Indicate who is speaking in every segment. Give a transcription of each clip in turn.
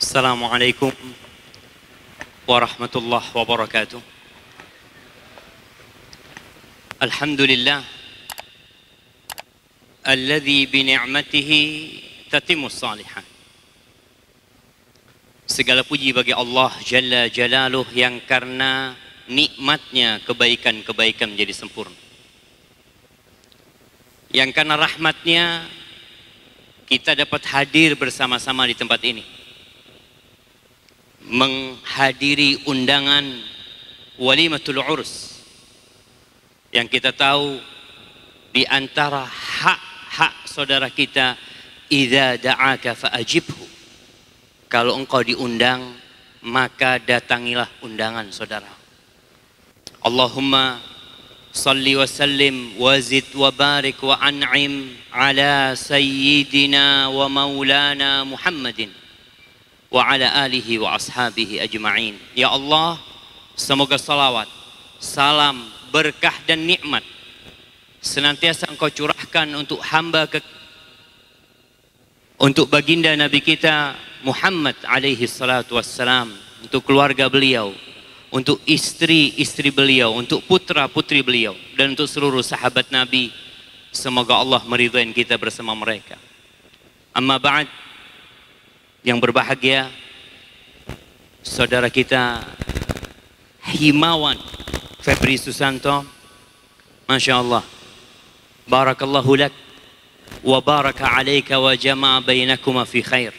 Speaker 1: Assalamualaikum warahmatullahi wabarakatuh. Alhamdulillah alladzi bi ni'matihi tatimmus shalihat. Segala puji bagi Allah Jalla Jalaluh yang karena nikmatnya kebaikan-kebaikan menjadi sempurna. Yang karena rahmatnya kita dapat hadir bersama-sama di tempat ini, menghadiri undangan walimatul urus, yang kita tahu di antara hak-hak saudara kita, idza da'aka fa'ajibhu, kalau engkau diundang maka datangilah undangan saudara. Allahumma salli wa sallim wa zid wa barik wa an'im ala sayyidina wa maulana Muhammadin wa ala alihi wa ashabihi ajma'in. Ya Allah, semoga salawat, salam, berkah dan nikmat senantiasa engkau curahkan untuk untuk baginda Nabi kita Muhammad alaihi salatu wassalam, untuk keluarga beliau, untuk istri-istri beliau, untuk putra-putri beliau, dan untuk seluruh sahabat Nabi. Semoga Allah meridhai kita bersama mereka. Amma ba'd, yang berbahagia saudara kita Himawan Febri Susanto, Masya Allah, barakallahu lak wa baraka alaika wa jama'a bainakuma fi khair.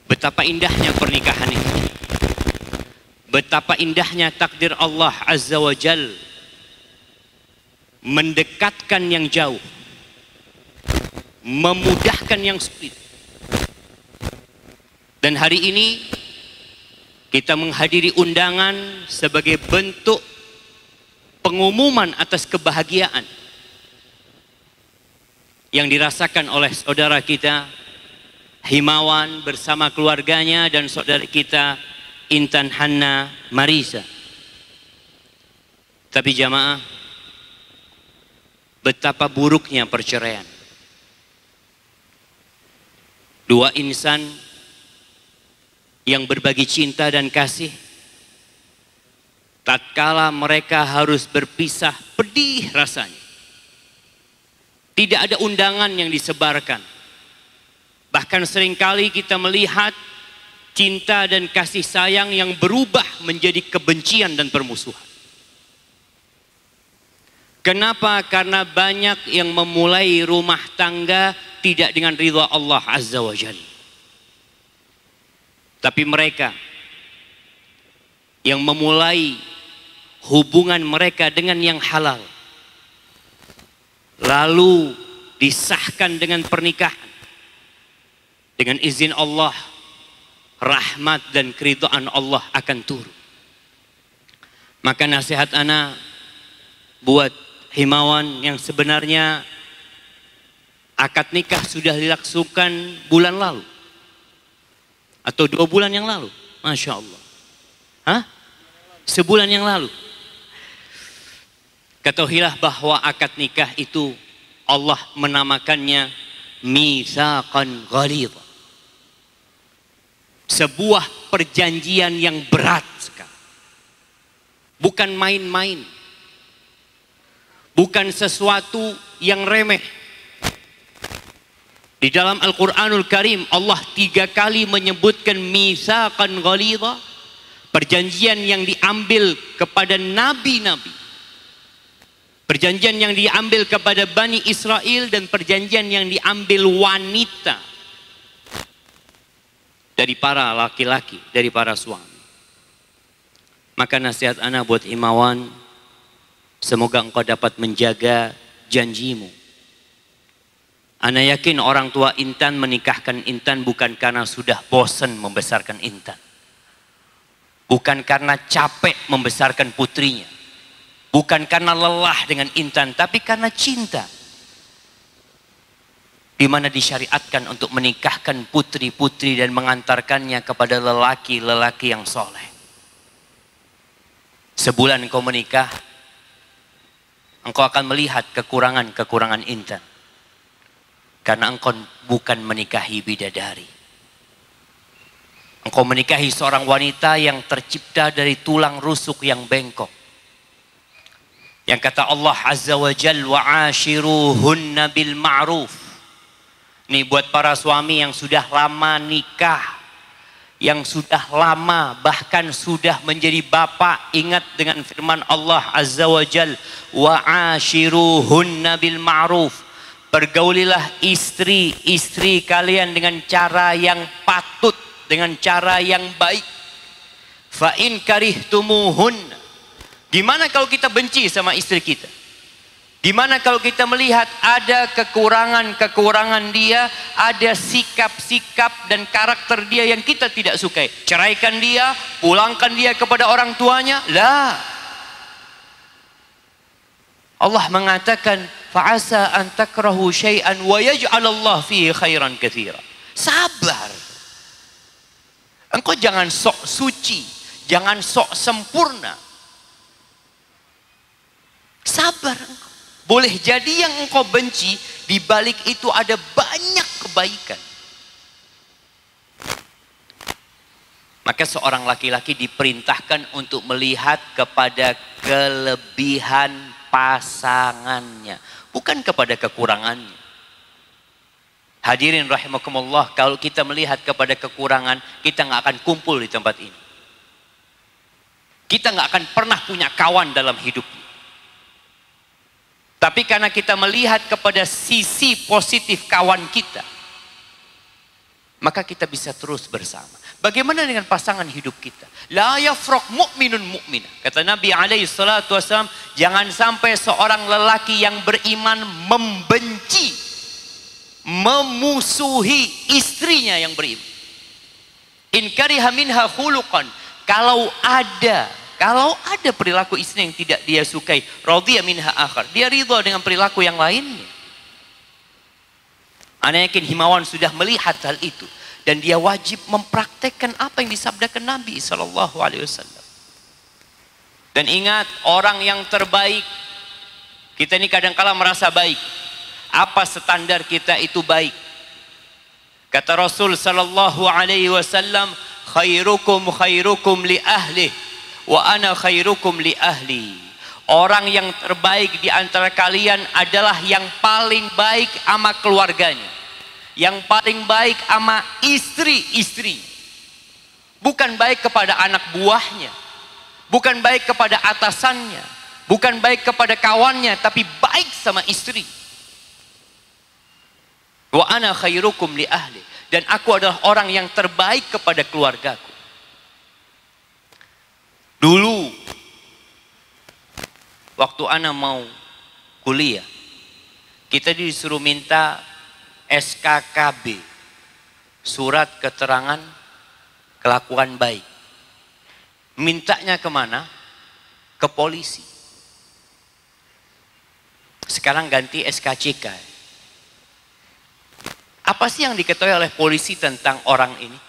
Speaker 1: Betapa indahnya pernikahan ini, betapa indahnya takdir Allah Azza wa Jal mendekatkan yang jauh, memudahkan yang sulit. Dan hari ini kita menghadiri undangan sebagai bentuk pengumuman atas kebahagiaan yang dirasakan oleh saudara kita Himawan bersama keluarganya dan saudara kita Intan Hanna Marisa. Tapi jamaah, betapa buruknya perceraian. Dua insan yang berbagi cinta dan kasih, tatkala mereka harus berpisah, pedih rasanya. Tidak ada undangan yang disebarkan. Bahkan seringkali kita melihat cinta dan kasih sayang yang berubah menjadi kebencian dan permusuhan. Kenapa? Karena banyak yang memulai rumah tangga tidak dengan ridha Allah Azza wa Jalla. Tapi mereka yang memulai hubungan mereka dengan yang halal, lalu disahkan dengan pernikahan, dengan izin Allah, rahmat dan keridhaan Allah akan turun. Maka nasihat ana buat Himawan yang sebenarnya akad nikah sudah dilangsungkan bulan lalu atau 2 bulan yang lalu, Masya Allah. Sebulan yang lalu. Ketahuilah bahwa akad nikah itu Allah menamakannya mitsaqan ghalidha, sebuah perjanjian yang berat sekali. Bukan main-main, bukan sesuatu yang remeh. Di dalam Al-Quranul Karim Allah 3 kali menyebutkan mitsaqan ghalidha, perjanjian yang diambil kepada nabi-nabi, perjanjian yang diambil kepada Bani Israel, dan perjanjian yang diambil wanita dari para laki-laki, dari para suami. Maka nasihat ana buat Himawan, semoga engkau dapat menjaga janjimu. Ana yakin orang tua Intan menikahkan Intan bukan karena sudah bosan membesarkan Intan, bukan karena capek membesarkan putrinya, bukan karena lelah dengan Intan, tapi karena cinta. Di mana disyariatkan untuk menikahkan putri-putri dan mengantarkannya kepada lelaki-lelaki yang soleh. Sebulan engkau menikah, engkau akan melihat kekurangan-kekurangan Intan. Karena engkau bukan menikahi bidadari. Engkau menikahi seorang wanita yang tercipta dari tulang rusuk yang bengkok. Yang kata Allah Azza wa Jal, wa ashiruhunna bil ma'ruf. Ini buat para suami yang sudah lama nikah, yang sudah lama bahkan sudah menjadi bapak, ingat dengan firman Allah Azza wa Jal, wa ashiruhunna bil ma'ruf. Pergaulilah istri-istri kalian dengan cara yang patut, dengan cara yang baik. Fa in karihtumuhunna. Gimana kalau kita benci sama istri kita? Gimana kalau kita melihat ada kekurangan-kekurangan dia, ada sikap-sikap dan karakter dia yang kita tidak sukai? Ceraikan dia, pulangkan dia kepada orang tuanya? La. Allah mengatakan, fa'asa an takrahu syai'an wa yaj'alallah fihi khairan katsira. Sabar. Engkau jangan sok suci, jangan sok sempurna. Sabar engkau. Boleh jadi yang engkau benci, di balik itu ada banyak kebaikan. Maka seorang laki-laki diperintahkan untuk melihat kepada kelebihan pasangannya, bukan kepada kekurangannya. Hadirin rahimakumullah, kalau kita melihat kepada kekurangan, kita nggak akan kumpul di tempat ini. Kita nggak akan pernah punya kawan dalam hidup. Tapi karena kita melihat kepada sisi positif kawan kita, maka kita bisa terus bersama. Bagaimana dengan pasangan hidup kita? La yafraq mu'minun mu'minah. Kata Nabi alaihi salatu wasallam, jangan sampai seorang lelaki yang beriman membenci, memusuhi istrinya yang beriman. In kariha minha khuluqan. Kalau ada perilaku istri yang tidak dia sukai, radhiya minha akhar, dia ridha dengan perilaku yang lainnya. Ana yakin himawan sudah melihat hal itu, dan dia wajib mempraktekkan apa yang disabdakan Nabi SAW. Dan ingat, orang yang terbaik, kita ini kadang-kala merasa baik. Apa standar kita itu baik? Kata Rasul sallallahu alaihi wasallam, khairukum khairukum li ahli wa ana khairukum li ahli. Orang yang terbaik di antara kalian adalah yang paling baik sama keluarganya, yang paling baik sama istri-istri. Bukan baik kepada anak buahnya, bukan baik kepada atasannya, bukan baik kepada kawannya, tapi baik sama istri. Wa ana khairukum li ahli, dan aku adalah orang yang terbaik kepada keluargaku. Dulu waktu ana mau kuliah, kita disuruh minta SKKB, surat keterangan kelakuan baik. Mintanya kemana? Ke polisi. Sekarang ganti SKCK. Apa sih yang diketahui oleh polisi tentang orang ini,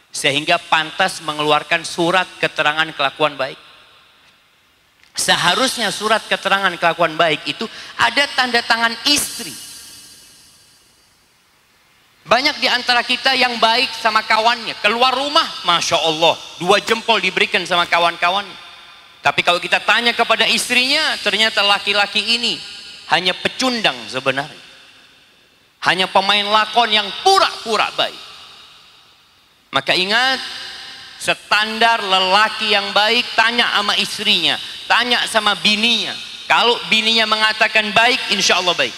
Speaker 1: sehingga pantas mengeluarkan surat keterangan kelakuan baik? Seharusnya surat keterangan kelakuan baik itu ada tanda tangan istri. Banyak di antara kita yang baik sama kawannya, keluar rumah, Masya Allah, 2 jempol diberikan sama kawan-kawannya. Tapi kalau kita tanya kepada istrinya, ternyata laki-laki ini hanya pecundang sebenarnya. Hanya pemain lakon yang pura-pura baik. Maka ingat, standar lelaki yang baik, tanya sama istrinya, tanya sama bininya. Kalau bininya mengatakan baik, insya Allah baik.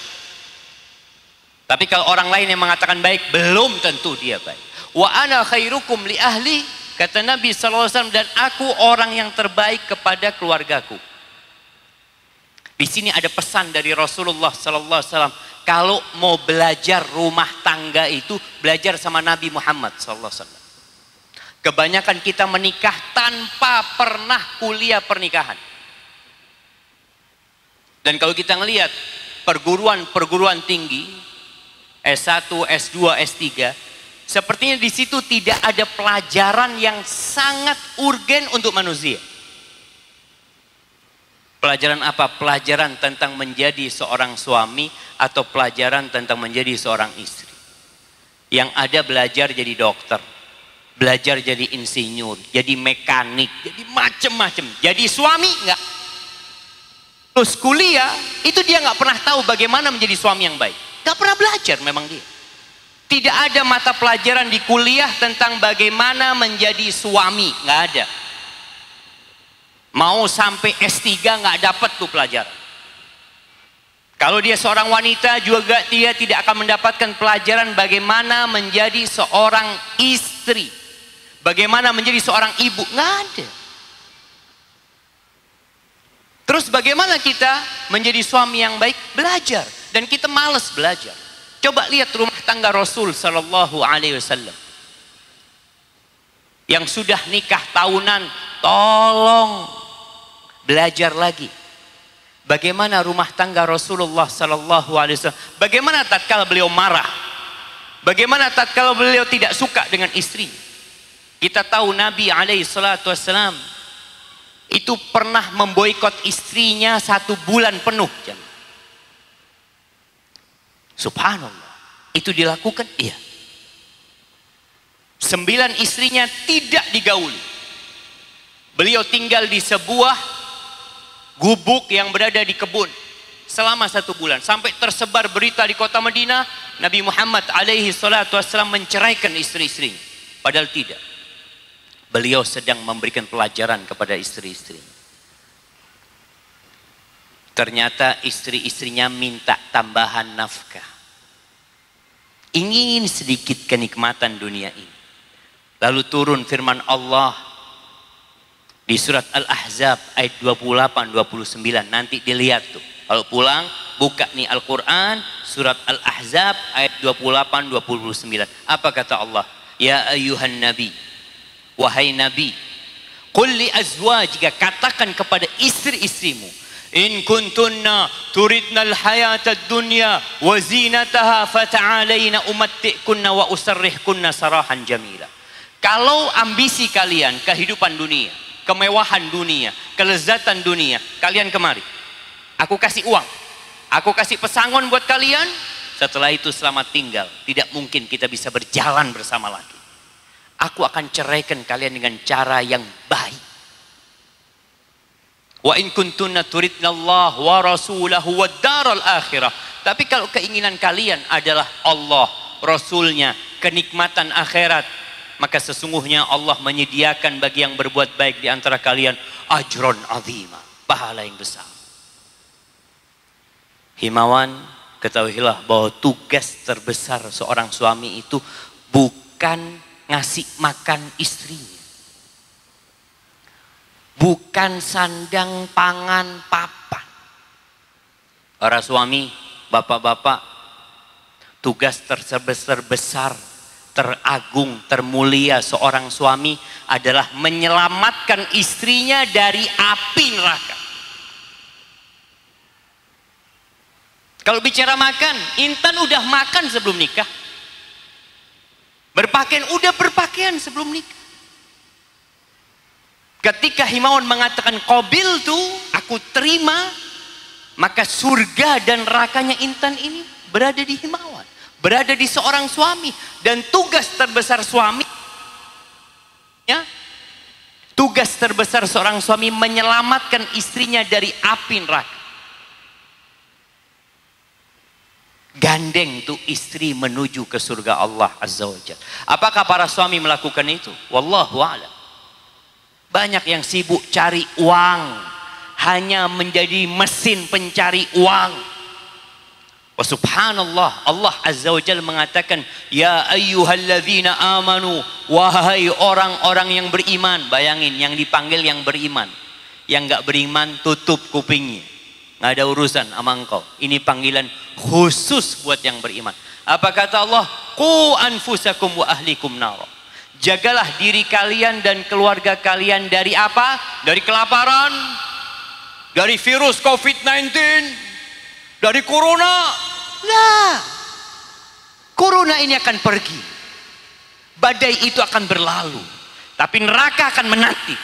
Speaker 1: Tapi kalau orang lain yang mengatakan baik, belum tentu dia baik. Wa ana khairukum li ahli, kata Nabi SAW, dan aku orang yang terbaik kepada keluargaku. Di sini ada pesan dari Rasulullah SAW. Kalau mau belajar rumah tangga itu, belajar sama Nabi Muhammad SAW. Kebanyakan kita menikah tanpa pernah kuliah pernikahan. Dan kalau kita ngelihat perguruan-perguruan tinggi, S1, S2, S3, sepertinya di situ tidak ada pelajaran yang sangat urgen untuk manusia. Pelajaran apa? Pelajaran tentang menjadi seorang suami atau pelajaran tentang menjadi seorang istri. Yang ada belajar jadi dokter, Belajar jadi insinyur, jadi mekanik, jadi macem-macem. Jadi suami enggak. Terus kuliah, itu dia nggak pernah tahu bagaimana menjadi suami yang baik. Nggak pernah belajar memang dia. Tidak ada mata pelajaran di kuliah tentang bagaimana menjadi suami. Nggak ada. Mau sampai S3 nggak dapat tuh pelajaran. Kalau dia seorang wanita juga dia tidak akan mendapatkan pelajaran bagaimana menjadi seorang istri. Bagaimana menjadi seorang ibu. Nggak ada. Terus bagaimana kita menjadi suami yang baik? Belajar. Dan kita malas belajar. Coba lihat rumah tangga Rasul Sallallahu Alaihi Wasallam. Yang sudah nikah tahunan, tolong belajar lagi. Bagaimana rumah tangga Rasulullah Sallallahu Alaihi Wasallam? Bagaimana tatkala beliau marah? Bagaimana tatkala beliau tidak suka dengan istri? Kita tahu Nabi Alaihi Salatu Wasallam itu pernah memboikot istrinya 1 bulan penuh. Subhanallah. Itu dilakukan? Iya. 9 istrinya tidak digauli. Beliau tinggal di sebuah gubuk yang berada di kebun selama 1 bulan. Sampai tersebar berita di kota Madinah, Nabi Muhammad alaihi salatu wassalam menceraikan istri-istrinya. Padahal tidak. Beliau sedang memberikan pelajaran kepada istri-istri. Ternyata istri-istrinya minta tambahan nafkah. Ingin sedikit kenikmatan dunia ini. Lalu turun firman Allah di surat Al-Ahzab ayat 28-29. Nanti dilihat tuh. Kalau pulang buka nih Al-Quran surat Al-Ahzab ayat 28-29. Apa kata Allah? Ya ayyuhan nabi, wahai Nabi, qul li azwajika, katakan kepada istri-istrimu, in kuntunna turidnal hayatad dunya wa zinataha fata'alaina umatti'kunna wa usarrihkunna sarahan jamila. Kalau ambisi kalian kehidupan dunia, kemewahan dunia, kelezatan dunia, kalian kemari. Aku kasih uang, aku kasih pesangon buat kalian. Setelah itu selamat tinggal. Tidak mungkin kita bisa berjalan bersama lagi. Aku akan ceraikan kalian dengan cara yang baik. Wa in kuntunna turidna Allah wa rasulahu wa daral akhirah. Tapi kalau keinginan kalian adalah Allah, Rasulnya, kenikmatan akhirat, maka sesungguhnya Allah menyediakan bagi yang berbuat baik di antara kalian ajron azima, pahala yang besar. Himawan, ketahuilah bahwa tugas terbesar seorang suami itu bukan ngasih makan istrinya, bukan sandang pangan papan. Para suami, bapak-bapak, tugas terbesar, teragung, termulia seorang suami adalah menyelamatkan istrinya dari api neraka. Kalau bicara makan, Intan udah makan sebelum nikah. Berpakaian, udah berpakaian sebelum nikah. Ketika Himawan mengatakan qabil tuh, aku terima, maka surga dan nerakanya Intan ini berada di Himawan, berada di seorang suami. Dan tugas terbesar suami, ya, tugas terbesar seorang suami menyelamatkan istrinya dari api neraka. Gandeng tuh istri menuju ke surga Allah Azza wa Jalla. Apakah para suami melakukan itu? Wallahu a'lam. Banyak yang sibuk cari uang, hanya menjadi mesin pencari uang. Wa subhanallah, Allah Azza wa Jalla mengatakan, ya ayyuhalladzina amanu, wahai orang-orang yang beriman. Bayangin, yang dipanggil yang beriman. Yang gak beriman tutup kupingnya, nggak ada urusan sama engkau. Ini panggilan khusus buat yang beriman. Apa kata Allah? Qu anfusakum wa ahlikum nar. Jagalah diri kalian dan keluarga kalian dari apa? Dari kelaparan, dari virus COVID-19, dari corona. Nah, corona ini akan pergi, badai itu akan berlalu, tapi neraka akan menanti.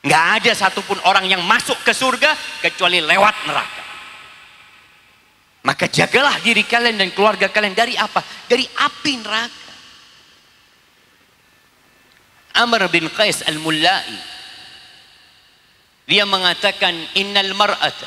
Speaker 1: Nggak ada satupun orang yang masuk ke surga kecuali lewat neraka. Maka jagalah diri kalian dan keluarga kalian dari apa? Dari api neraka. Amr bin Qais al-Mullai, dia mengatakan innal mar'ata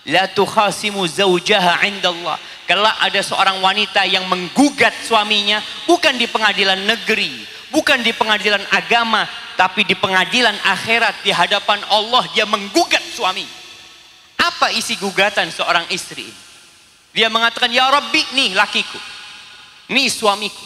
Speaker 1: la tukhasimu zawjaha 'inda Allah. Kalau ada seorang wanita yang menggugat suaminya, bukan di pengadilan negeri, bukan di pengadilan agama, tapi di pengadilan akhirat, di hadapan Allah dia menggugat suami. Apa isi gugatan seorang istri ini? Dia mengatakan, ya Rabbi, nih lakiku, nih suamiku,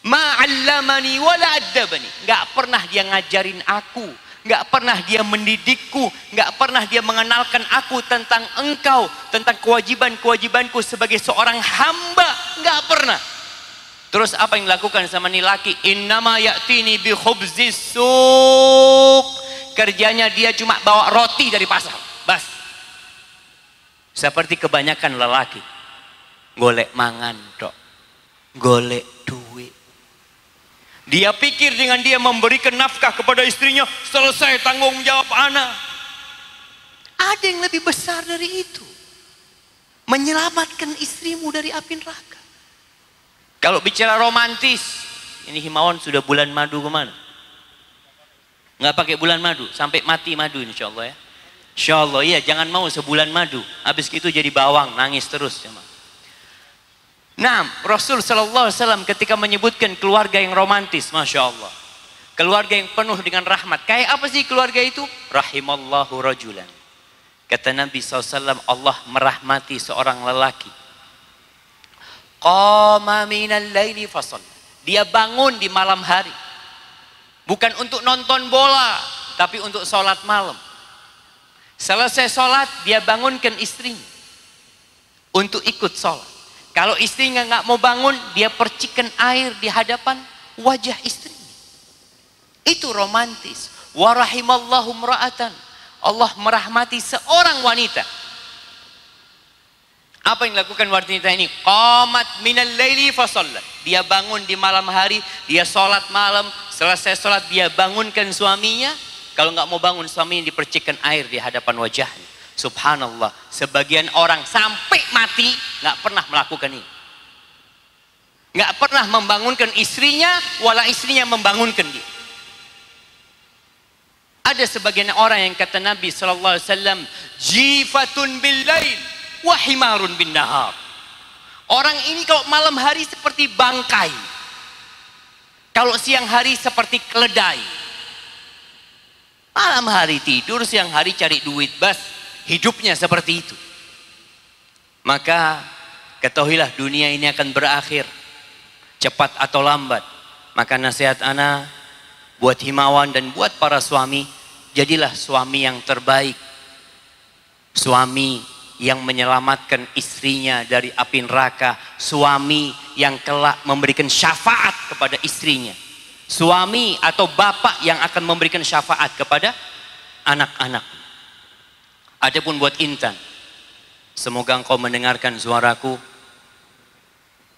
Speaker 1: ma'allamani wala addabani, nggak pernah dia ngajarin aku, nggak pernah dia mendidikku, nggak pernah dia mengenalkan aku tentang engkau, tentang kewajiban-kewajibanku sebagai seorang hamba, nggak pernah. Terus apa yang dilakukan sama nih laki? Innama ya'tini bi khubzis suq. Kerjanya dia cuma bawa roti dari pasar, bas. Seperti kebanyakan lelaki, golek mangan tok, golek duit. Dia pikir dengan dia memberikan nafkah kepada istrinya, selesai tanggung jawab anak. Ada yang lebih besar dari itu. Menyelamatkan istrimu dari api neraka. Kalau bicara romantis, ini himawan sudah bulan madu kemana? Nggak pakai bulan madu, sampai mati madu insya Allah ya. Insya Allah, iya, jangan mau sebulan madu. Habis itu jadi bawang, nangis terus. Nah, Rasul Sallallahu Alaihi Wasallam ketika menyebutkan keluarga yang romantis, Masya Allah, keluarga yang penuh dengan rahmat. Kayak apa sih keluarga itu? Rahimallahu rajulan. Kata Nabi SAW, Allah merahmati seorang lelaki. Qama minal laili fasal. Dia bangun di malam hari. Bukan untuk nonton bola, tapi untuk sholat malam. Selesai sholat, dia bangunkan istrinya untuk ikut sholat. Kalau istrinya nggak mau bangun, dia percikan air di hadapan wajah istrinya. Itu romantis. Wa rahimallahu mra'atan. Allah merahmati seorang wanita. Apa yang dilakukan wanita ini? Qamat minal laili fasallat. Dia bangun di malam hari, dia sholat malam. Selesai sholat, dia bangunkan suaminya. Kalau nggak mau bangun, suaminya dipercikan air di hadapan wajahnya. Subhanallah, sebagian orang sampai mati nggak pernah melakukan ini, nggak pernah membangunkan istrinya, wala istrinya membangunkan dia. Ada sebagian orang yang kata Nabi Sallallahu Alaihi Wasallam, jifatun bil lail, wahimarun bin nahar. Orang ini kalau malam hari seperti bangkai, kalau siang hari seperti keledai. Malam hari tidur, siang hari cari duit, bas. Hidupnya seperti itu. Maka ketahuilah dunia ini akan berakhir, cepat atau lambat. Maka nasihat ana buat himawan dan buat para suami, jadilah suami yang terbaik. Suami yang menyelamatkan istrinya dari api neraka. Suami yang kelak memberikan syafaat kepada istrinya. Suami atau bapak yang akan memberikan syafaat kepada anak-anak. Adapun buat Intan, semoga engkau mendengarkan suaraku.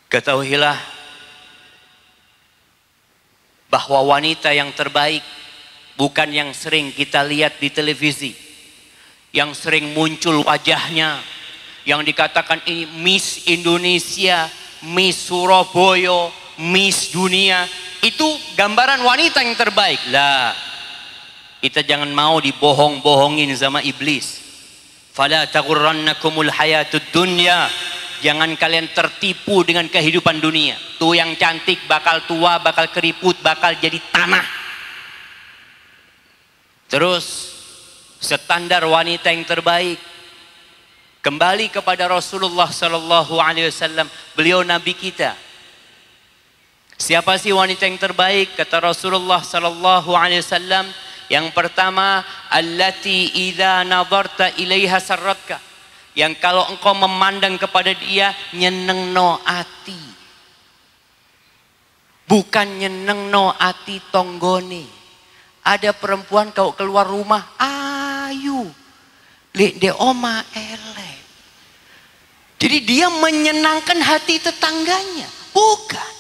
Speaker 1: Ketahuilah bahwa wanita yang terbaik bukan yang sering kita lihat di televisi, yang sering muncul wajahnya, yang dikatakan ini Miss Indonesia, Miss Surabaya, Miss Dunia. Itu gambaran wanita yang terbaik. Lah, kita jangan mau dibohong-bohongin sama iblis. Fala taghurrannakumul hayatud dunya. Jangan kalian tertipu dengan kehidupan dunia. Tuh yang cantik bakal tua, bakal keriput, bakal jadi tanah. Terus standar wanita yang terbaik kembali kepada Rasulullah Sallallahu Alaihi Wasallam. Beliau Nabi kita. Siapa sih wanita yang terbaik? Kata Rasulullah Sallallahu Alaihi Wasallam. Yang pertama, allati idza nadarta ilaiha sarratka. Yang kalau engkau memandang kepada dia nyenengno ati. Bukan nyenengno ati tonggone. Ada perempuan kalau keluar rumah, ayu. Lek de oma elek. Jadi dia menyenangkan hati tetangganya. Bukan.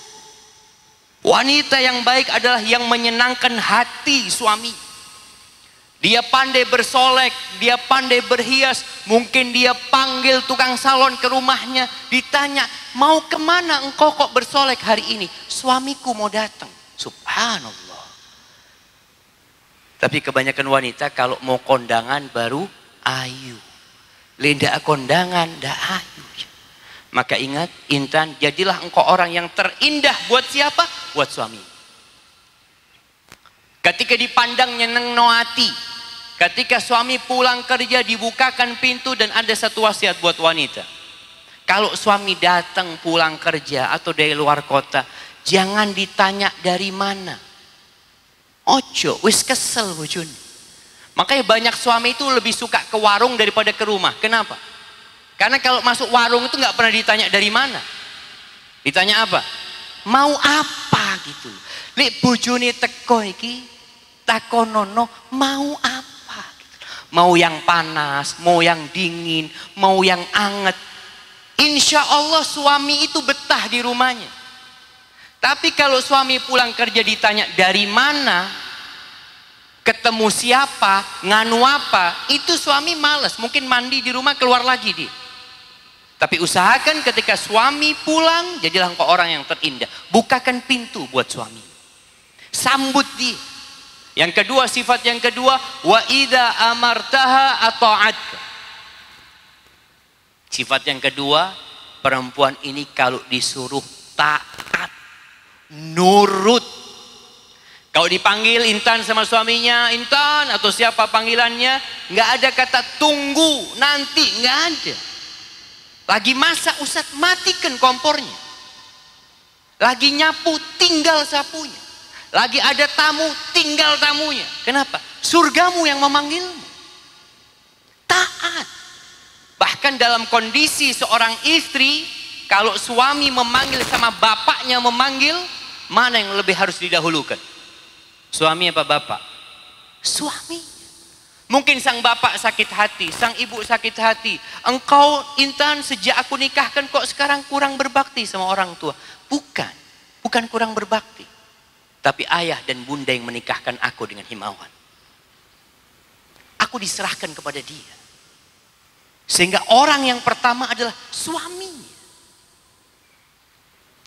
Speaker 1: Wanita yang baik adalah yang menyenangkan hati suami. Dia pandai bersolek, dia pandai berhias. Mungkin dia panggil tukang salon ke rumahnya. Ditanya, mau kemana engkau kok bersolek hari ini? Suamiku mau datang. Subhanallah. Tapi kebanyakan wanita kalau mau kondangan baru ayu. Lenda kondangan dah ayu. Maka ingat, Intan, jadilah engkau orang yang terindah buat siapa? Buat suami. Ketika dipandang nyeneng no hati, ketika suami pulang kerja dibukakan pintu dan ada satu wasiat buat wanita. Kalau suami datang pulang kerja atau dari luar kota, jangan ditanya dari mana. Ojo, wis kesel bojone. Makanya banyak suami itu lebih suka ke warung daripada ke rumah. Kenapa? Karena kalau masuk warung itu nggak pernah ditanya dari mana. Ditanya apa? Mau apa gitu. Lek bojone teko iki takonono mau apa gitu. Mau yang panas, mau yang dingin, mau yang anget. Insya Allah suami itu betah di rumahnya. Tapi kalau suami pulang kerja ditanya dari mana, ketemu siapa, nganu apa, itu suami malas. Mungkin mandi di rumah keluar lagi dia. Tapi usahakan ketika suami pulang, jadilah engkau orang yang terindah. Bukakan pintu buat suami. Sambut dia. Yang kedua, sifat yang kedua, wa idza amartaha ata'atka. Sifat yang kedua, perempuan ini kalau disuruh taat, nurut. Kalau dipanggil Intan sama suaminya, Intan atau siapa panggilannya, nggak ada kata tunggu, nanti, nggak ada. Lagi masak, Ustaz, matikan kompornya. Lagi nyapu, tinggal sapunya. Lagi ada tamu, tinggal tamunya. Kenapa? Surgamu yang memanggilmu. Taat. Bahkan dalam kondisi seorang istri, kalau suami memanggil sama bapaknya memanggil, mana yang lebih harus didahulukan? Suami apa bapak? Suami. Mungkin sang bapak sakit hati, sang ibu sakit hati. Engkau Intan sejak aku nikahkan kok sekarang kurang berbakti sama orang tua. Bukan kurang berbakti. Tapi ayah dan bunda yang menikahkan aku dengan Himawan. Aku diserahkan kepada dia. Sehingga orang yang pertama adalah suaminya.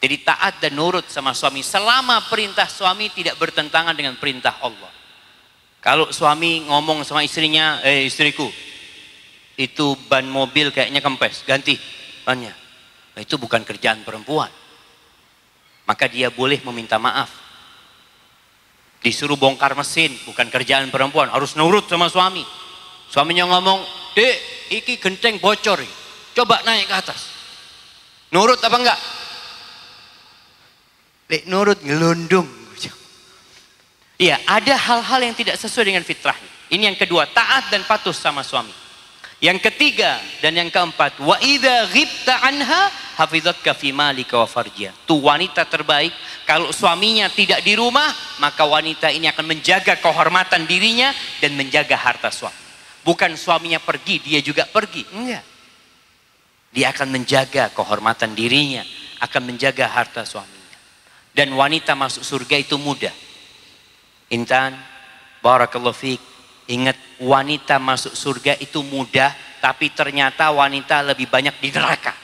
Speaker 1: Jadi taat dan nurut sama suami selama perintah suami tidak bertentangan dengan perintah Allah. Kalau suami ngomong sama istrinya, istriku, itu ban mobil kayaknya kempes, ganti bannya. Nah, itu bukan kerjaan perempuan. Maka dia boleh meminta maaf. Disuruh bongkar mesin, bukan kerjaan perempuan, harus nurut sama suami. Suaminya ngomong, "Dek, iki genteng bocor, coba naik ke atas." Nurut apa enggak? Dek, nurut ngelundung. Iya, ada hal-hal yang tidak sesuai dengan fitrahnya. Ini yang kedua, taat dan patuh sama suami. Yang ketiga dan yang keempat, wa idza ghibta anha hafizatka fi malika wa farjiha. Tuh wanita terbaik, kalau suaminya tidak di rumah, maka wanita ini akan menjaga kehormatan dirinya dan menjaga harta suami. Bukan suaminya pergi, dia juga pergi. Enggak. Dia akan menjaga kehormatan dirinya, akan menjaga harta suaminya. Dan wanita masuk surga itu mudah. Intan, barakallahu fiik. Ingat, wanita masuk surga itu mudah, tapi ternyata wanita lebih banyak di neraka.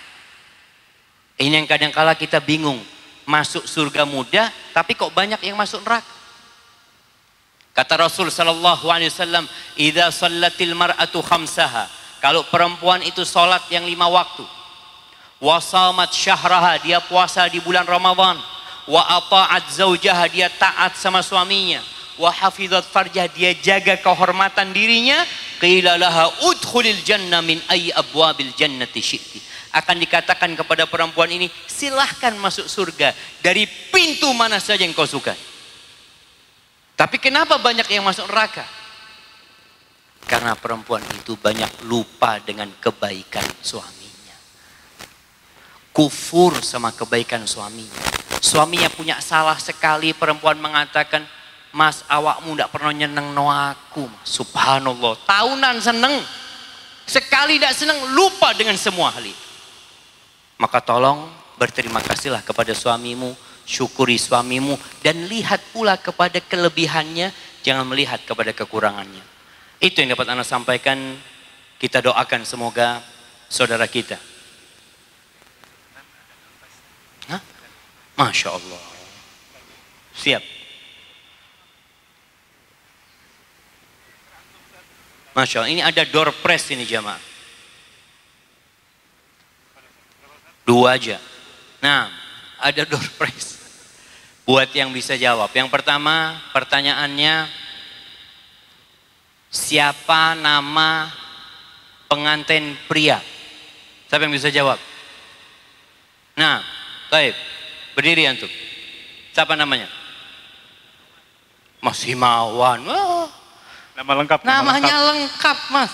Speaker 1: Ini yang kadang-kala kita bingung. Masuk surga mudah, tapi kok banyak yang masuk neraka? Kata Rasul sallallahu alaihi wasallam, "Idza shallatil mar'atu khamsaha." Kalau perempuan itu salat yang 5 waktu. Wa shamat syahraha, dia puasa di bulan Ramadan. Wa ata'at zaujaha, dia taat sama suaminya. Wa hafizat farjah, dia jaga kehormatan dirinya. Qila laha udkhulil jannah min ayyi abwabil jannati syi'ti. Akan dikatakan kepada perempuan ini, silahkan masuk surga dari pintu mana saja yang kau suka. Tapi kenapa banyak yang masuk neraka? Karena perempuan itu banyak lupa dengan kebaikan suaminya. Kufur sama kebaikan suaminya. Suaminya punya salah sekali, perempuan mengatakan, "Mas, awakmu tidak pernah nyeneng no aku." Subhanallah, tahunan seneng, sekali tidak seneng, lupa dengan semua hal itu. Maka tolong berterima kasihlah kepada suamimu, syukuri suamimu, dan lihat pula kepada kelebihannya, jangan melihat kepada kekurangannya. Itu yang dapat Anda sampaikan. Kita doakan semoga saudara kita. Hah? Masya Allah. Siap. Masya Allah, ini ada door prize ini jamaah. 2 aja. Nah, ada door prize. Buat yang bisa jawab. Yang pertama, pertanyaannya, siapa nama pengantin pria? Siapa yang bisa jawab? Nah, baik. Berdiri antum. Siapa namanya? Mas Himawan. Oh.
Speaker 2: Nama lengkap.
Speaker 1: Namanya lengkap, Mas.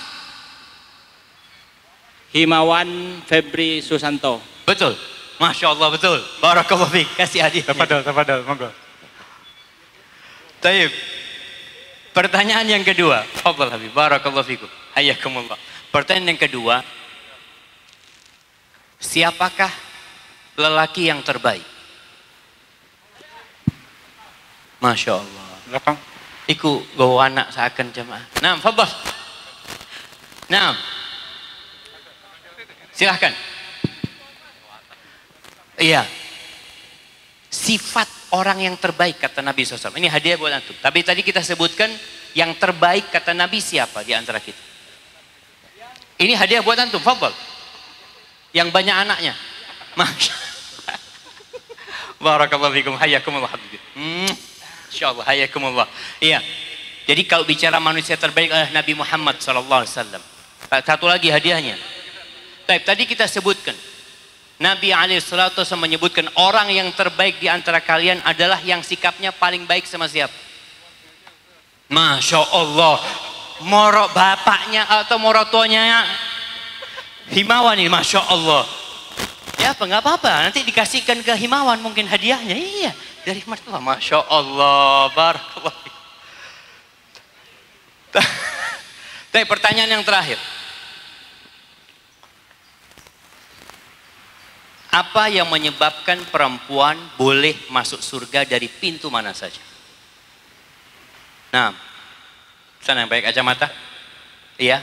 Speaker 3: Himawan Febri Susanto.
Speaker 1: Betul. Masya Allah, betul. Barakallahu fiik. Kasih hadiah.
Speaker 2: Tafadhol, monggo.
Speaker 1: Taib. Pertanyaan yang kedua. Fadhal Habib. Barakallahu fiikum. Hayyakumullah. Pertanyaan yang kedua. Siapakah lelaki yang terbaik? Masya Allah.
Speaker 2: Belakang.
Speaker 1: Iku gawa anak seakan jamaah. Nah, fadhal. Nah. Silahkan. Iya. Sifat orang yang terbaik kata Nabi SAW. Ini hadiah buat antum. Tapi tadi kita sebutkan yang terbaik kata Nabi siapa di antara kita. Ini hadiah buat antum. Fadhal. Yang banyak anaknya. Masya Allah. Barakallahu fikum. Hayyakumullah habibie. Insyaallah. Hayyakumullah. Iya. Jadi kalau bicara manusia terbaik adalah Nabi Muhammad SAW. Satu lagi hadiahnya. Tadi kita sebutkan. Nabi SAW menyebutkan orang yang terbaik di antara kalian adalah yang sikapnya paling baik sama siapa? Masya Allah. Moro bapaknya atau moro tuanya Himawan ini, Masya Allah. Ya apa, nggak apa-apa. Nanti dikasihkan ke Himawan mungkin hadiahnya. Iya, dari mertua. Masya Allah. Barakallah. Tapi pertanyaan yang terakhir. Apa yang menyebabkan perempuan boleh masuk surga dari pintu mana saja? Nah, sana yang baik kacamata. Iya.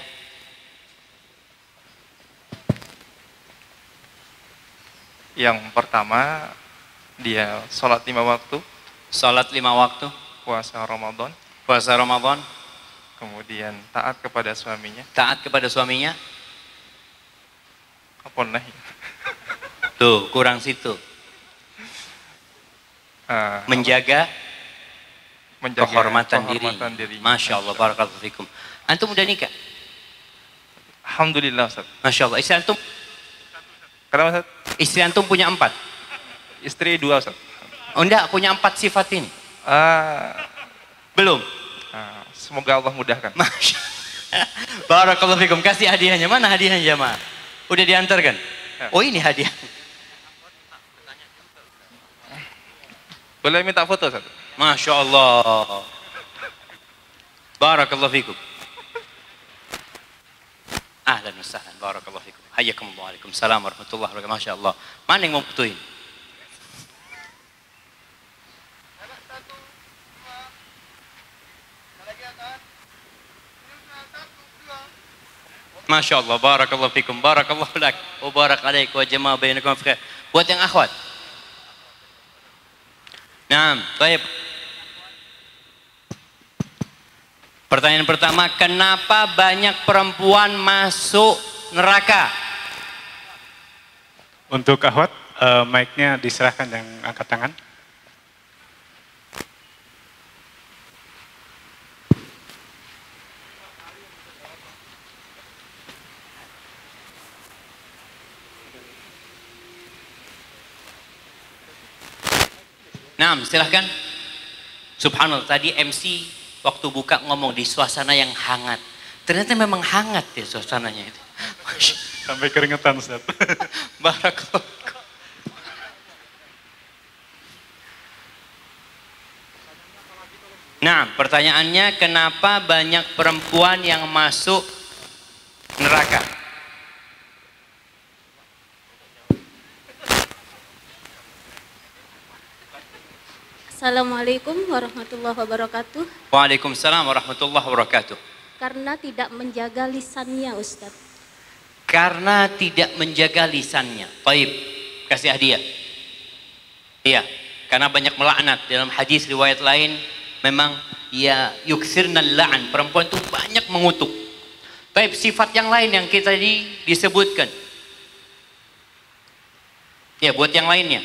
Speaker 4: Yang pertama, dia sholat 5 waktu.
Speaker 1: Sholat 5 waktu.
Speaker 4: Puasa Ramadan.
Speaker 1: Puasa Ramadan.
Speaker 4: Kemudian taat kepada suaminya.
Speaker 1: Taat kepada suaminya.
Speaker 4: Apa nahi?
Speaker 1: Tuh, kurang situ. Menjaga kehormatan diri. Masya Allah, barakallahu fikum. Antum udah nikah?
Speaker 4: Alhamdulillah, Ustaz.
Speaker 1: Masya Allah. Istri antum?
Speaker 4: Kenapa, Ustaz?
Speaker 1: Istri antum punya 4?
Speaker 4: Istri 2, Ustaz.
Speaker 1: Oh enggak, punya 4 sifat ini? Belum?
Speaker 4: Semoga Allah mudahkan.
Speaker 1: Masya Allah. Barakallahu fikum. Kasih hadiahnya. Mana hadiahnya jamaah? Udah diantarkan?
Speaker 4: Ya.
Speaker 1: Oh ini hadiah.
Speaker 4: Boleh minta foto, Ustaz?
Speaker 1: Masya Allah. Barakallahu fikum. Ahlan wa sahlan. Barakallahu fikum. Hayyakumullah. Waalaikumsalam warahmatullahi wabarakatuh. Masya Allah. Mana yang mau fotoin? Masya Allah. Barakallahu fikum. Barakallahu lak. Wa barak alaik wa jama'a bainakum fi khair. Buat yang akhwat. Nah, baik. Pertanyaan pertama, kenapa banyak perempuan masuk neraka?
Speaker 2: Untuk akhwat, mic-nya diserahkan yang angkat tangan.
Speaker 1: Nah, silahkan. Subhanallah, tadi MC waktu buka ngomong di suasana yang hangat. Ternyata memang hangat ya suasananya itu.
Speaker 2: Sampai keringetan, Ustaz.
Speaker 1: Barakallahu. Nah, pertanyaannya kenapa banyak perempuan yang masuk neraka?
Speaker 5: Assalamualaikum warahmatullahi wabarakatuh.
Speaker 1: Waalaikumsalam warahmatullahi wabarakatuh.
Speaker 5: Karena tidak menjaga lisannya, Ustadz.
Speaker 1: Karena tidak menjaga lisannya. Baik, kasih hadiah. Iya, karena banyak melaknat. Dalam hadis riwayat lain, memang ya yuksirna la'an. Perempuan itu banyak mengutuk. Baik, sifat yang lain yang kita disebutkan. Ya, buat yang lainnya.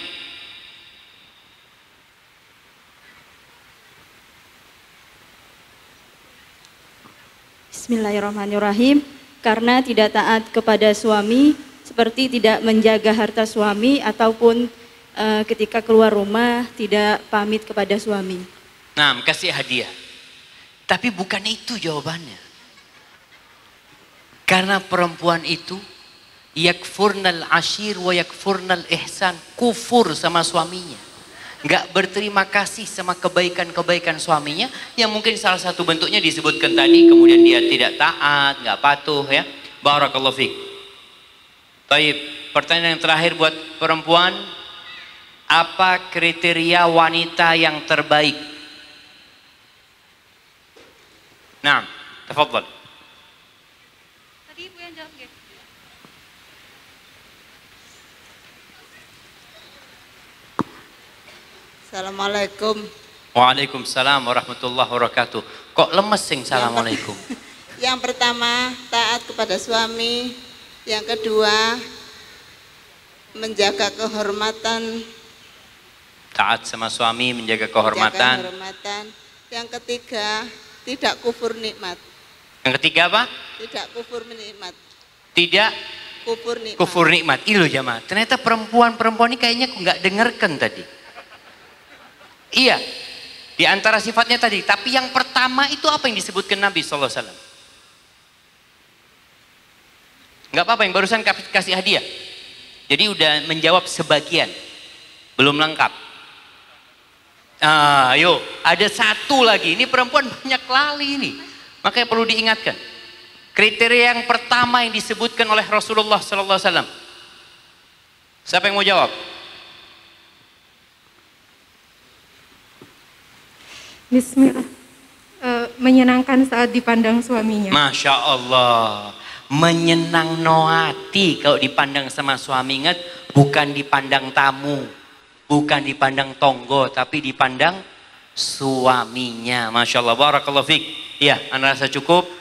Speaker 6: Bismillahirrahmanirrahim. Karena tidak taat kepada suami, seperti tidak menjaga harta suami ataupun ketika keluar rumah tidak pamit kepada suami.
Speaker 1: Nah, kasih hadiah. Tapi bukan itu jawabannya. Karena perempuan itu yakfurnal ashir wa yakfurnal ihsan, kufur sama suaminya. Nggak berterima kasih sama kebaikan-kebaikan suaminya, yang mungkin salah satu bentuknya disebutkan tadi, kemudian dia tidak taat, nggak patuh ya. Barakallahu fiik. Baik, pertanyaan yang terakhir buat perempuan, apa kriteria wanita yang terbaik? Nah, tafadhal.
Speaker 7: Tadi Ibu yang jawab ya.
Speaker 8: Assalamualaikum.
Speaker 1: Waalaikumsalam warahmatullahi wabarakatuh. Kok lemes sing assalamualaikum?
Speaker 8: Yang pertama, taat kepada suami. Yang kedua, menjaga kehormatan.
Speaker 1: Taat sama suami, menjaga kehormatan.
Speaker 8: Menjaga kehormatan. Yang ketiga, tidak kufur nikmat.
Speaker 1: Yang ketiga apa?
Speaker 8: Tidak kufur nikmat.
Speaker 1: Tidak
Speaker 8: Kufur nikmat.
Speaker 1: kufur nikmat. Ilo jamaah. Ternyata perempuan-perempuan ini kayaknya nggak dengarkan tadi. Iya, di antara sifatnya tadi. Tapi yang pertama itu apa yang disebutkan Nabi SAW? Nggak apa-apa, yang barusan kasih hadiah. Jadi udah menjawab sebagian, belum lengkap. Ayo, ada satu lagi. Ini perempuan banyak lali ini. Makanya perlu diingatkan. Kriteria yang pertama yang disebutkan oleh Rasulullah SAW. Siapa yang mau jawab?
Speaker 7: Bismillah. Menyenangkan saat dipandang suaminya.
Speaker 1: Masya Allah. Menyenang no hati kalau dipandang sama suami. Ingat, bukan dipandang tamu, bukan dipandang tonggo, tapi dipandang suaminya. Masya Allah. Barakallahu fiik. Ya, anda rasa cukup?